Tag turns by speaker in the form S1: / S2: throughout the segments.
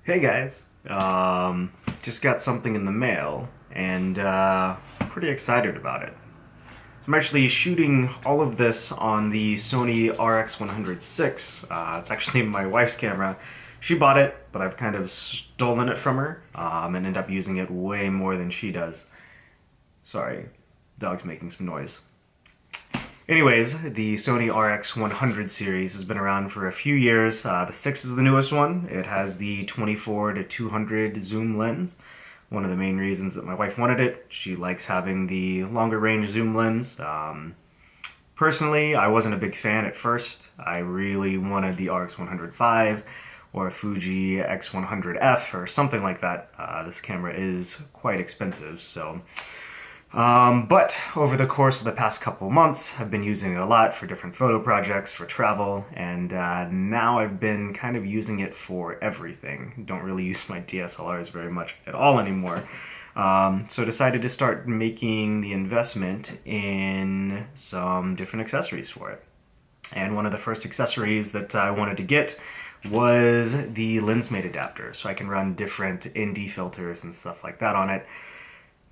S1: Hey guys, just got something in the mail and pretty excited about it. I'm actually shooting all of this on the Sony RX100VI. It's actually my wife's camera. She bought it, but I've kind of stolen it from her and end up using it way more than she does. Sorry, dog's making some noise. Anyways, the Sony RX100 series has been around for a few years. The 6 is the newest one. It has the 24 to 200 zoom lens. One of the main reasons that my wife wanted it. She likes having the longer range zoom lens. Personally, I wasn't a big fan at first. I really wanted the RX100V or a Fuji X100F or something like that. This camera is quite expensive, so but over the course of the past couple months, I've been using it a lot for different photo projects, for travel, and now I've been kind of using it for everything. Don't really use my DSLRs very much at all anymore. So I decided to start making the investment in some different accessories for it. And one of the first accessories that I wanted to get was the Lensmate adapter, so I can run different ND filters and stuff like that on it.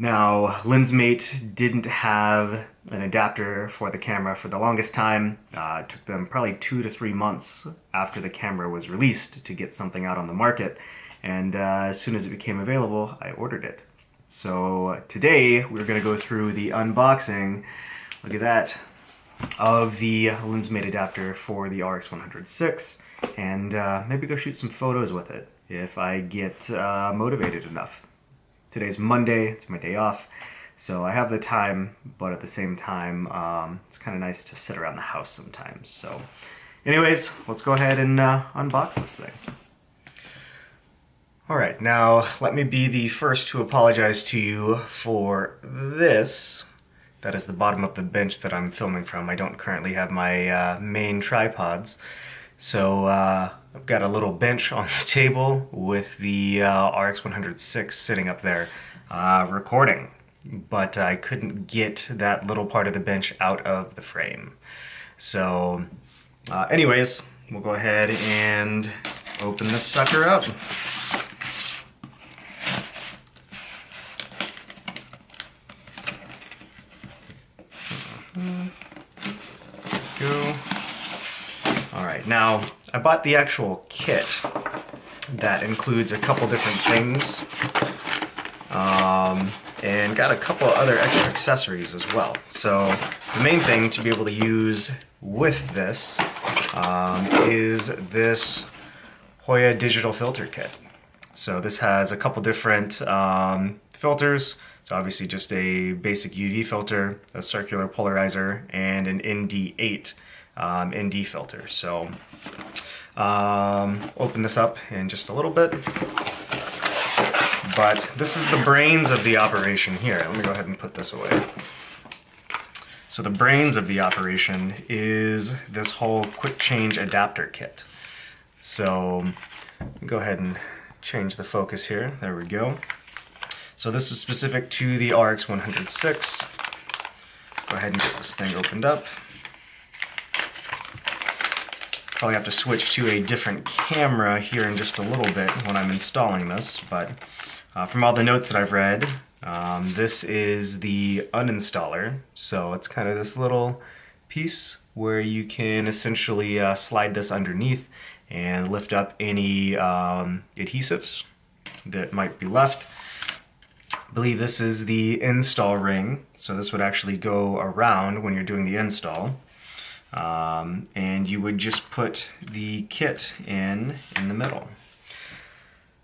S1: Now, Lensmate didn't have an adapter for the camera for the longest time. It took them probably 2 to 3 months after the camera was released to get something out on the market. And as soon as it became available, I ordered it. So today, we're going to go through the unboxing, look at that, of the Lensmate adapter for the RX100VI, and maybe go shoot some photos with it if I get motivated enough. Today's Monday, it's my day off, so I have the time, but at the same time, it's kind of nice to sit around the house sometimes. So anyways, let's go ahead and unbox this thing. Alright, now let me be the first to apologize to you for this. That is the bottom of the bench that I'm filming from. I don't currently have my main tripods, so I've got a little bench on the table with the RX100VI sitting up there recording, but I couldn't get that little part of the bench out of the frame. So anyways, we'll go ahead and open this sucker up. Go. Alright, now I bought the actual kit that includes a couple different things and got a couple other extra accessories as well. So the main thing to be able to use with this is this Hoya digital filter kit. So this has a couple different filters. So obviously just a basic UV filter, a circular polarizer, and an ND8 ND filter. So open this up in just a little bit. But this is the brains of the operation here. Let me go ahead and put this away. So the brains of the operation is this whole quick change adapter kit. So go ahead and change the focus here. There we go. So this is specific to the RX100VI. Go ahead and get this thing opened up. Probably have to switch to a different camera here in just a little bit when I'm installing this, but from all the notes that I've read, this is the uninstaller. So it's kind of this little piece where you can essentially slide this underneath and lift up any adhesives that might be left. I believe this is the install ring, so this would actually go around when you're doing the install. And you would just put the kit in the middle.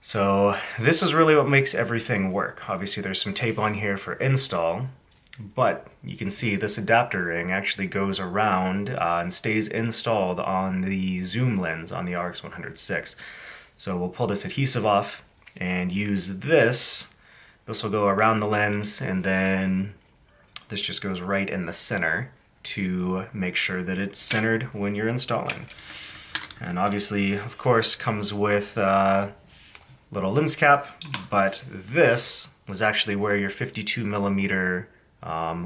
S1: So this is really what makes everything work. Obviously there's some tape on here for install, but you can see this adapter ring actually goes around and stays installed on the zoom lens on the RX100VI. So we'll pull this adhesive off and use this. This will go around the lens, and then this just goes right in the center to make sure that it's centered when you're installing. And obviously, of course, comes with a little lens cap, but this was actually where your 52mm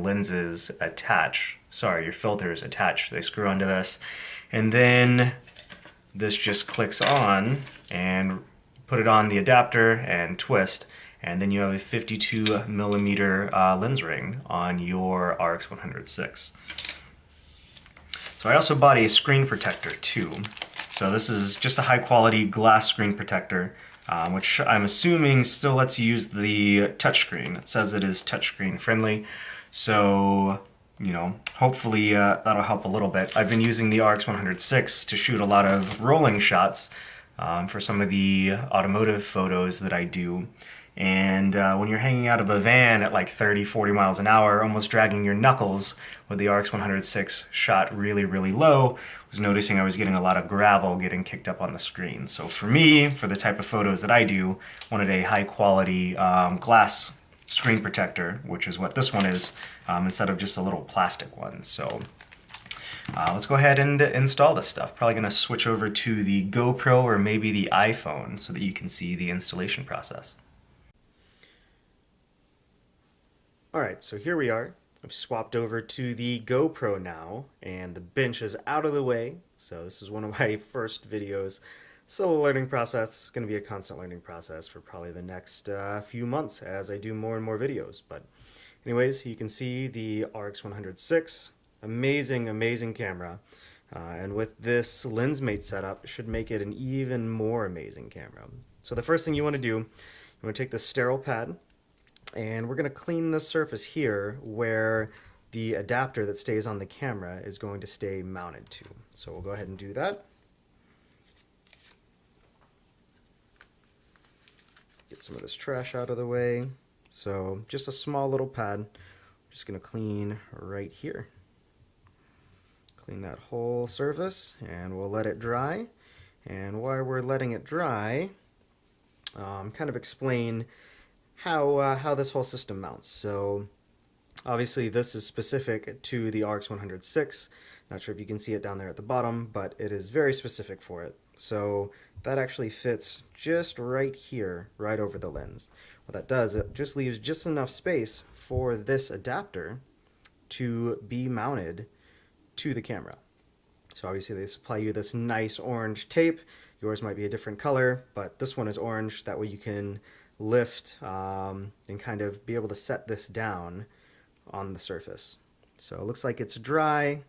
S1: lenses attach. Sorry, your filters attach. They screw onto this. And then this just clicks on and put it on the adapter and twist, and then you have a 52 millimeter lens ring on your RX100VI. So I also bought a screen protector too. So this is just a high quality glass screen protector, which I'm assuming still lets you use the touchscreen. It says it is touchscreen friendly. So, you know, hopefully that'll help a little bit. I've been using the RX100VI to shoot a lot of rolling shots for some of the automotive photos that I do. And when you're hanging out of a van at like 30, 40 miles an hour, almost dragging your knuckles with the RX100VI shot really, really low, I was noticing I was getting a lot of gravel getting kicked up on the screen. So for me, for the type of photos that I do, wanted a high quality glass screen protector, which is what this one is, instead of just a little plastic one. So let's go ahead and install this stuff. Probably gonna switch over to the GoPro or maybe the iPhone so that you can see the installation process. Alright, so here we are. I've swapped over to the GoPro now, and the bench is out of the way. So this is one of my first videos. Still a learning process. It's going to be a constant learning process for probably the next few months as I do more and more videos. But anyways, you can see the RX100VI. Amazing, amazing camera. And with this Lensmate setup, it should make it an even more amazing camera. So the first thing you want to do, you want to take the sterile pad, and we're going to clean the surface here where the adapter that stays on the camera is going to stay mounted to. So we'll go ahead and do that. Get some of this trash out of the way. So just a small little pad. I'm just going to clean right here. Clean that whole surface, and we'll let it dry. And while we're letting it dry, kind of explain how this whole system mounts. So obviously this is specific to the RX100VI. Not sure if you can see it down there at the bottom, but it is very specific for it. So that actually fits just right here, right over the lens. What that does, it just leaves just enough space for this adapter to be mounted to the camera. So obviously they supply you this nice orange tape. Yours might be a different color, but this one is orange. That way you can lift and kind of be able to set this down on the surface. So it looks like it's dry,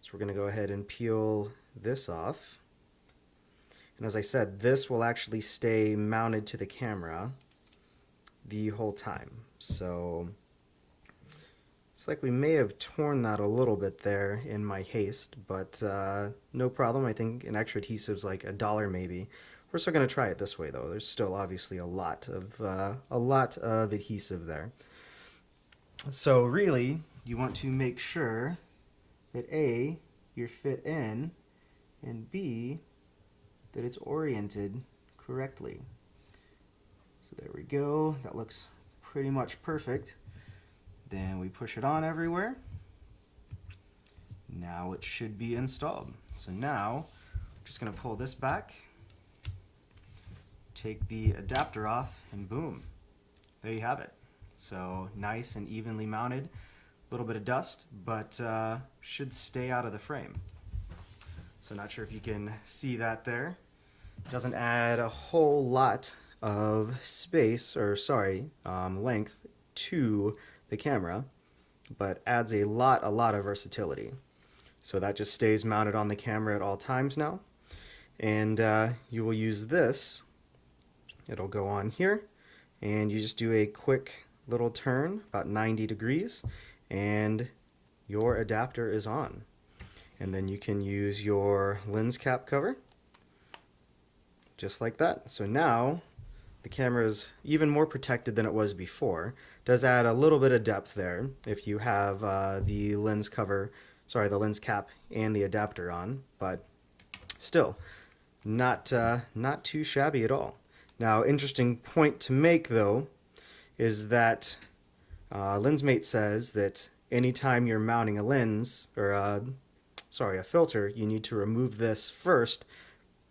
S1: so we're going to go ahead and peel this off. And as I said, this will actually stay mounted to the camera the whole time. So it's like we may have torn that a little bit there in my haste, but no problem. I think an extra adhesive's like $1 maybe. We're still going to try it this way though. There's still obviously a lot of adhesive there. So really, you want to make sure that A, you're fit in, and B, that it's oriented correctly. So there we go. That looks pretty much perfect. Then we push it on everywhere. Now it should be installed. So now, I'm just going to pull this back, take the adapter off, and boom, there you have it. So nice and evenly mounted. A little bit of dust, but should stay out of the frame. So not sure if you can see that there. Doesn't add a whole lot of space, or sorry, length to the camera, but adds a lot of versatility. So that just stays mounted on the camera at all times now. And you will use this. It'll go on here, and you just do a quick little turn, about 90 degrees, and your adapter is on. And then you can use your lens cap cover, just like that. So now the camera is even more protected than it was before. Does add a little bit of depth there if you have the lens cover, sorry, the lens cap and the adapter on, but still not too shabby at all. Now, interesting point to make though is that Lensmate says that anytime you're mounting a lens or a filter, you need to remove this first,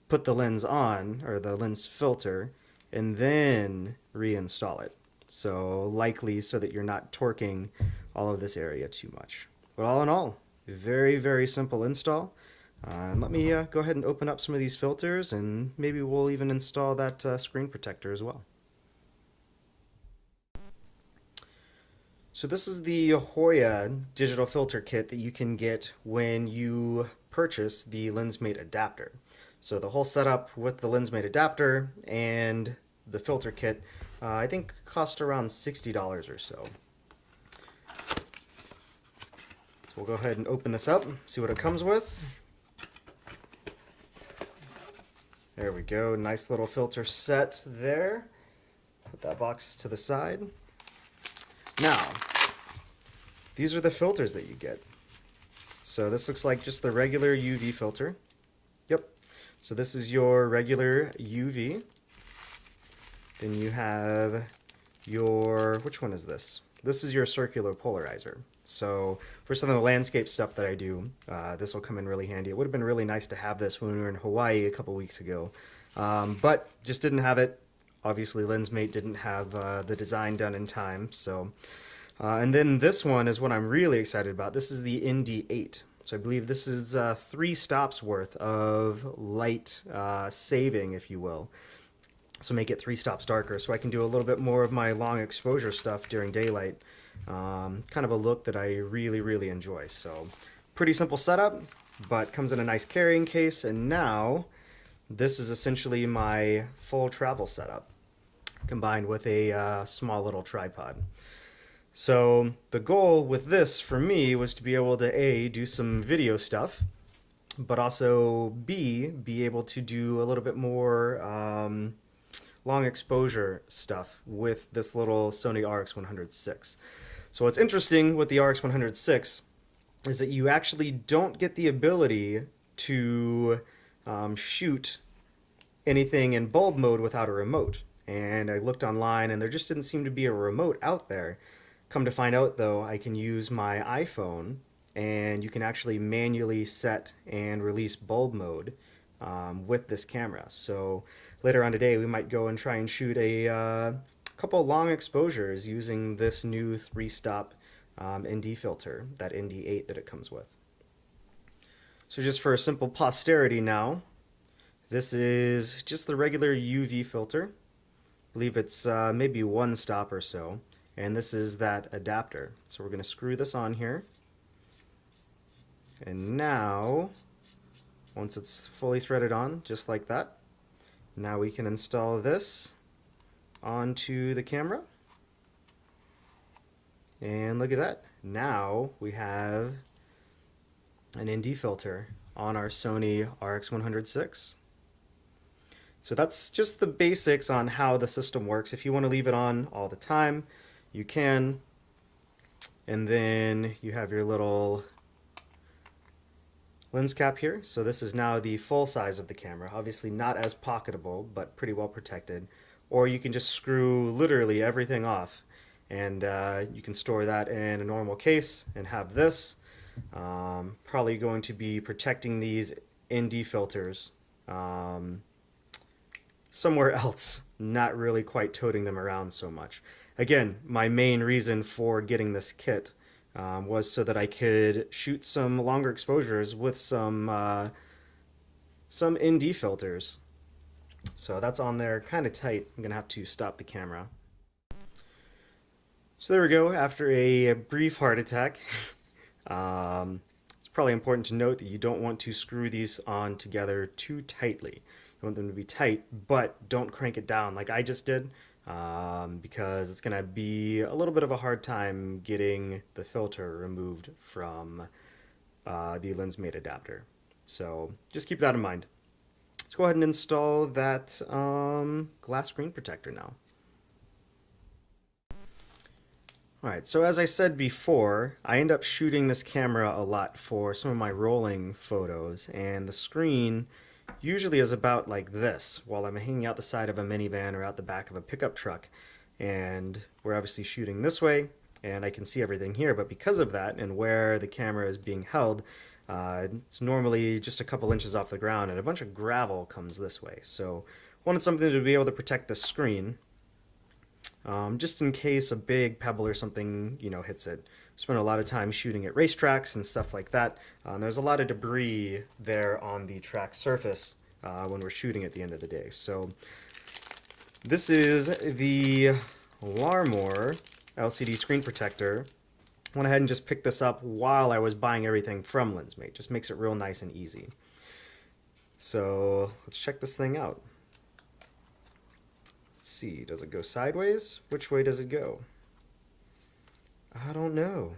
S1: put the lens on, or the lens filter, and then reinstall it. So likely so that you're not torquing all of this area too much. But all in all, very, very simple install. And let me go ahead and open up some of these filters, and maybe we'll even install that screen protector as well. So this is the Hoya digital filter kit that you can get when you purchase the Lensmate adapter. So the whole setup with the Lensmate adapter and the filter kit, I think cost around $60 or so. So we'll go ahead and open this up, see what it comes with. There we go, nice little filter set there. Put that box to the side. Now, these are the filters that you get. So this looks like just the regular UV filter. Yep. So this is your regular UV. Then you have your, which one is this? This is your circular polarizer. So for some of the landscape stuff that I do, this will come in really handy. It would have been really nice to have this when we were in Hawaii a couple weeks ago, but just didn't have it. Obviously, Lensmate didn't have the design done in time. So, and then this one is what I'm really excited about. This is the ND8. So I believe this is 3 stops worth of light saving, if you will. So make it 3 stops darker, so I can do a little bit more of my long exposure stuff during daylight. Kind of a look that I really enjoy. So pretty simple setup, but comes in a nice carrying case. And now this is essentially my full travel setup combined with a small little tripod. So the goal with this for me was to be able to A, do some video stuff, but also B, be able to do a little bit more long exposure stuff with this little Sony RX100VI. So what's interesting with the RX100VI is that you actually don't get the ability to shoot anything in bulb mode without a remote. And I looked online and there just didn't seem to be a remote out there. Come to find out though, I can use my iPhone and you can actually manually set and release bulb mode with this camera. So later on today we might go and try and shoot a couple long exposures using this new 3-stop ND filter, that ND8 that it comes with. So just for a simple posterity now, this is just the regular UV filter. I believe it's maybe 1 stop or so, and this is that adapter. So we're going to screw this on here, and now once it's fully threaded on, just like that, now we can install this onto the camera. And look at that. Now we have an ND filter on our Sony RX100VI. So that's just the basics on how the system works. If you want to leave it on all the time, you can. And then you have your little lens cap here. So this is now the full size of the camera. Obviously not as pocketable, but pretty well protected. Or you can just screw literally everything off, and you can store that in a normal case and have this. Probably going to be protecting these ND filters somewhere else, not really quite toting them around so much. Again, my main reason for getting this kit was so that I could shoot some longer exposures with some ND filters. So that's on there kind of tight. I'm gonna have to stop the camera. So there we go, after a brief heart attack. It's probably important to note that you don't want to screw these on together too tightly. You want them to be tight, but don't crank it down like I just did, because it's gonna be a little bit of a hard time getting the filter removed from the Lensmate adapter. So just keep that in mind. Let's go ahead and install that glass screen protector now. Alright, so as I said before, I end up shooting this camera a lot for some of my rolling photos, and the screen usually is about like this while I'm hanging out the side of a minivan or out the back of a pickup truck. And we're obviously shooting this way, and I can see everything here, but because of that and where the camera is being held, it's normally just a couple inches off the ground, and a bunch of gravel comes this way. So wanted something to be able to protect the screen. just in case a big pebble or something, hits it. Spent a lot of time shooting at racetracks and stuff like that. There's a lot of debris there on the track surface when we're shooting at the end of the day. So this is the Larmor LCD screen protector. Went ahead and just picked this up while I was buying everything from Lensmate. Just makes it real nice and easy. So let's check this thing out. Let's see, does it go sideways? Which way does it go? I don't know.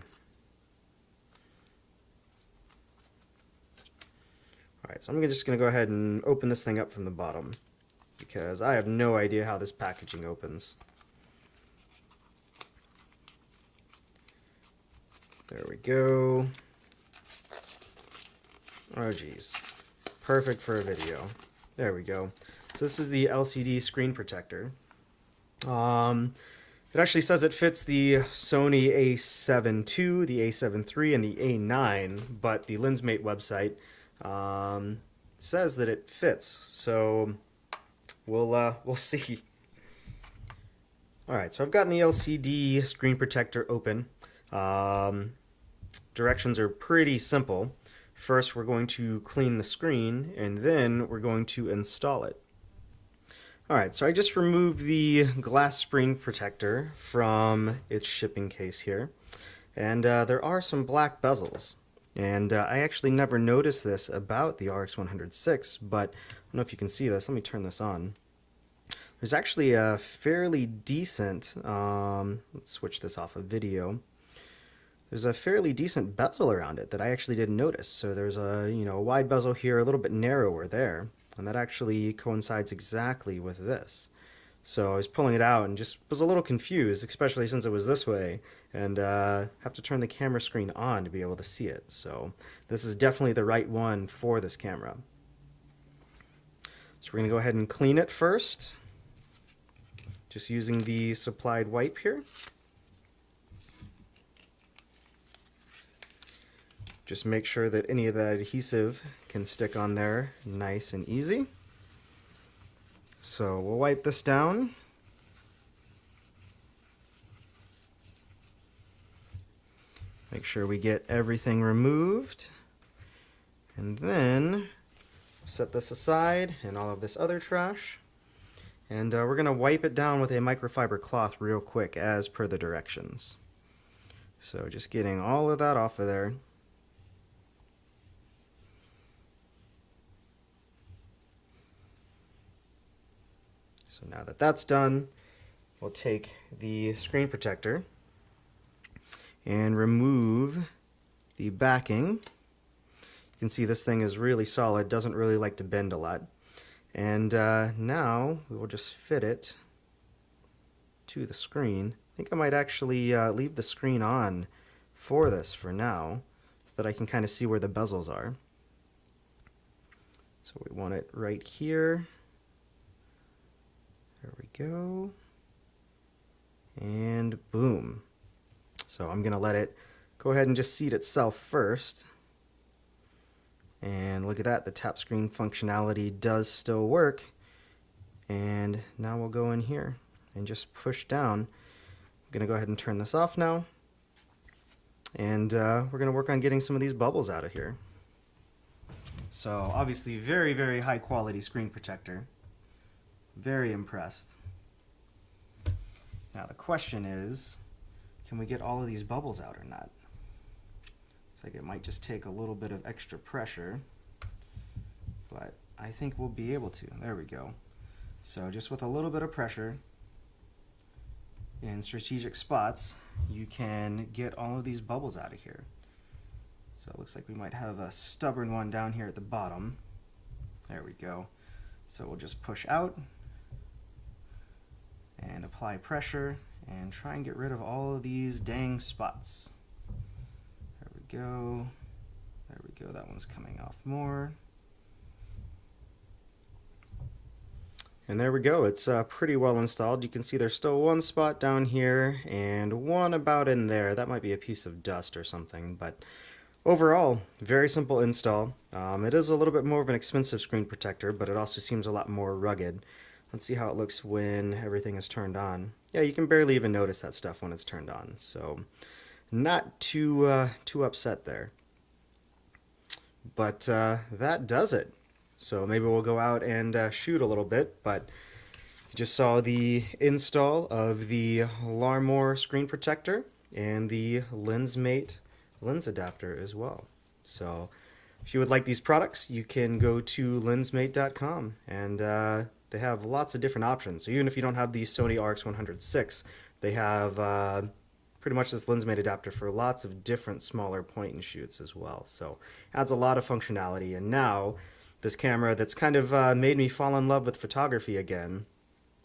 S1: Alright, so I'm just going to go ahead and open this thing up from the bottom, because I have no idea how this packaging opens. There we go. Oh geez. Perfect for a video. There we go. So this is the LCD screen protector. It actually says it fits the Sony A7 II, the A7 III, and the A9, but the Lensmate website says that it fits. So we'll see. All right, so I've gotten the LCD screen protector open. Directions are pretty simple. First, we're going to clean the screen, and then we're going to install it. Alright, so I just removed the glass screen protector from its shipping case here. And there are some black bezels. And I actually never noticed this about the RX100VI, but I don't know if you can see this. Let me turn this on. There's actually a fairly decent, let's switch this off of video. There's a fairly decent bezel around it that I actually didn't notice. So there's a, a wide bezel here, a little bit narrower there. And that actually coincides exactly with this. So I was pulling it out and just was a little confused, especially since it was this way, and have to turn the camera screen on to be able to see it. So this is definitely the right one for this camera. So we're going to go ahead and clean it first, just using the supplied wipe here. Just make sure that any of the adhesive can stick on there nice and easy. So we'll wipe this down. Make sure we get everything removed. And then set this aside and all of this other trash. And we're going to wipe it down with a microfiber cloth real quick as per the directions. So just getting all of that off of there. So now that that's done, we'll take the screen protector and remove the backing. You can see this thing is really solid, doesn't really like to bend a lot. And now we will just fit it to the screen. I think I might actually leave the screen on for this for now, so that I can kind of see where the bezels are. So we want it right here. There we go. And boom. So I'm going to let it go ahead and just seat itself first. And look at that, the tap screen functionality does still work. And now we'll go in here and just push down. I'm going to go ahead and turn this off now. And we're going to work on getting some of these bubbles out of here. So obviously very, very high quality screen protector. Very impressed. Now the question is, can we get all of these bubbles out or not? It's like it might just take a little bit of extra pressure, but I think we'll be able to. There we go. So just with a little bit of pressure in strategic spots, you can get all of these bubbles out of here. So it looks like we might have a stubborn one down here at the bottom. There we go. So we'll just push out and apply pressure and try and get rid of all of these dang spots. There we go. There we go. That one's coming off more. And there we go. It's pretty well installed. You can see there's still one spot down here and one about in there. That might be a piece of dust or something, but overall, very simple install. It is a little bit more of an expensive screen protector, but it also seems a lot more rugged. Let's see how it looks when everything is turned on. Yeah, you can barely even notice that stuff when it's turned on. So not too upset there. But that does it. So maybe we'll go out and shoot a little bit, but you just saw the install of the Larmor Screen Protector and the Lensmate lens adapter as well. So if you would like these products, you can go to lensmate.com, and they have lots of different options. So even if you don't have the Sony RX100VI, they have pretty much this Lensmate adapter for lots of different smaller point and shoots as well. So adds a lot of functionality. And now this camera that's kind of made me fall in love with photography again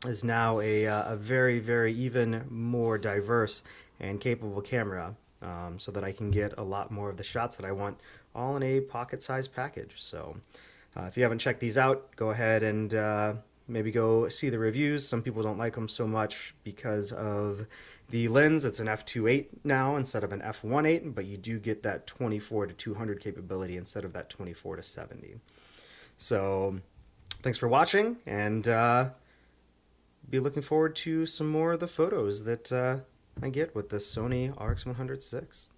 S1: is now a very, very even more diverse and capable camera, so that I can get a lot more of the shots that I want all in a pocket-sized package. So if you haven't checked these out, go ahead and maybe go see the reviews. Some people don't like them so much because of the lens. It's an f2.8 now instead of an f1.8, but you do get that 24 to 200 capability instead of that 24 to 70. So thanks for watching, and be looking forward to some more of the photos that I get with the Sony RX100VI.